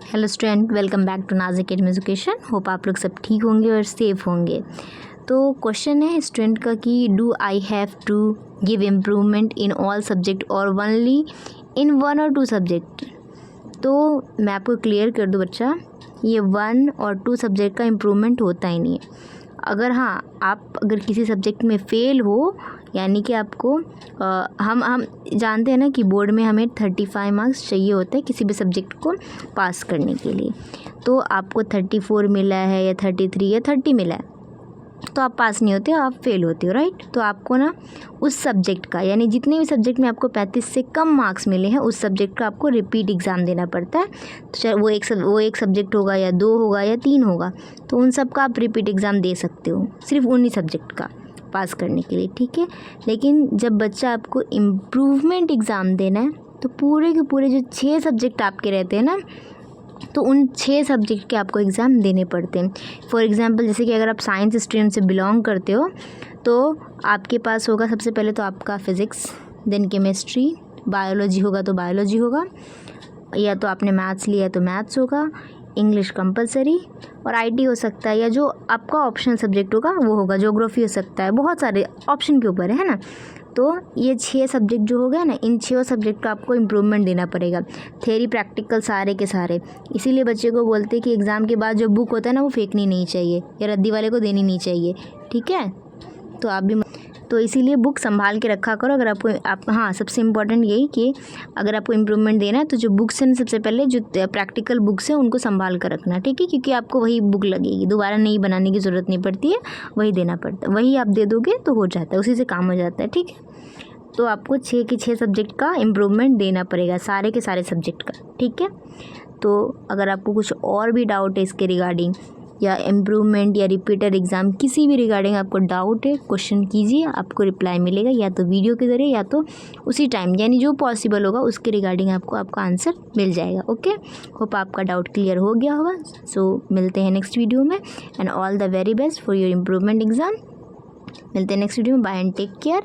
Hello student, welcome back to Naaz academy education. Hope आप लोग सब ठीक होंगे और सेफ होंगे। तो क्वेश्चन है स्टूडेंट का कि do I have to give improvement in all subject और ओनली इन 1 और 2 सब्जेक्ट। तो मैं आपको क्लियर कर दूँ बच्चा, ये 1 और 2 सब्जेक्ट का इम्प्रूवमेंट होता ही नहीं है। आप अगर किसी सब्जेक्ट में फ़ेल हो, यानी कि आपको हम जानते हैं ना कि बोर्ड में हमें 35 मार्क्स चाहिए होते हैं किसी भी सब्जेक्ट को पास करने के लिए। तो आपको 34 मिला है या 33 या 30 मिला है तो आप पास नहीं होते हो, आप फेल होते हो, राइट। तो आपको ना उस सब्जेक्ट का, यानी जितने भी सब्जेक्ट में आपको 35 से कम मार्क्स मिले हैं उस सब्जेक्ट का आपको रिपीट एग्ज़ाम देना पड़ता है। तो चाहे वो एक सब्जेक्ट होगा या 2 होगा या 3 होगा, तो उन सब का आप रिपीट एग्ज़ाम दे सकते हो, सिर्फ उन्हीं सब्जेक्ट का पास करने के लिए, ठीक है। लेकिन जब बच्चा आपको इम्प्रूवमेंट एग्ज़ाम देना है तो पूरे के पूरे जो 6 सब्जेक्ट आपके रहते हैं ना, तो उन 6 सब्जेक्ट के आपको एग्ज़ाम देने पड़ते हैं। फॉर एग्ज़ाम्पल, जैसे कि अगर आप साइंस स्ट्रीम से बिलोंग करते हो तो आपके पास होगा सबसे पहले तो आपका फ़िज़िक्स, देन केमिस्ट्री, बायोलॉजी होगा तो बायोलॉजी होगा, या तो आपने मैथ्स लिया तो मैथ्स होगा, इंग्लिश कंपलसरी, और आईटी हो सकता है, या जो आपका ऑप्शनल सब्जेक्ट होगा वो होगा, ज्योग्राफी हो सकता है। बहुत सारे ऑप्शन के ऊपर है ना। तो ये 6 सब्जेक्ट जो हो गए ना, इन 6 सब्जेक्ट का आपको इम्प्रूवमेंट देना पड़ेगा, थ्योरी प्रैक्टिकल सारे के सारे। इसीलिए बच्चे को बोलते हैं कि एग्ज़ाम के बाद जो बुक होता है ना वो फेंकनी नहीं चाहिए या रद्दी वाले को देनी नहीं चाहिए, ठीक है। तो आप भी तो इसीलिए बुक संभाल के रखा करो। अगर हाँ, सबसे इम्पोर्टेंट यही कि अगर आपको इम्प्रूवमेंट देना है तो जो बुक्स हैं सबसे पहले जो प्रैक्टिकल बुक्स हैं उनको संभाल कर रखना, ठीक है, क्योंकि आपको वही बुक लगेगी, दोबारा नई बनाने की ज़रूरत नहीं पड़ती है, वही देना पड़ता है, वही आप दे दोगे तो हो जाता है, उसी से काम हो जाता है, ठीक है। तो आपको 6 के 6 सब्जेक्ट का इम्प्रूवमेंट देना पड़ेगा, सारे के सारे सब्जेक्ट का, ठीक है। तो अगर आपको कुछ और भी डाउट है इसके रिगार्डिंग, या इम्प्रूवमेंट या रिपीटर एग्ज़ाम किसी भी रिगार्डिंग आपको डाउट है, क्वेश्चन कीजिए, आपको रिप्लाई मिलेगा या तो वीडियो के ज़रिए या तो उसी टाइम, यानी जो पॉसिबल होगा उसके रिगार्डिंग आपको आपका आंसर मिल जाएगा। ओके, होप आपका डाउट क्लियर हो गया होगा। सो मिलते हैं नेक्स्ट वीडियो में, and all the very best for your improvement exam. मिलते हैं नेक्स्ट वीडियो में। Bye and take care.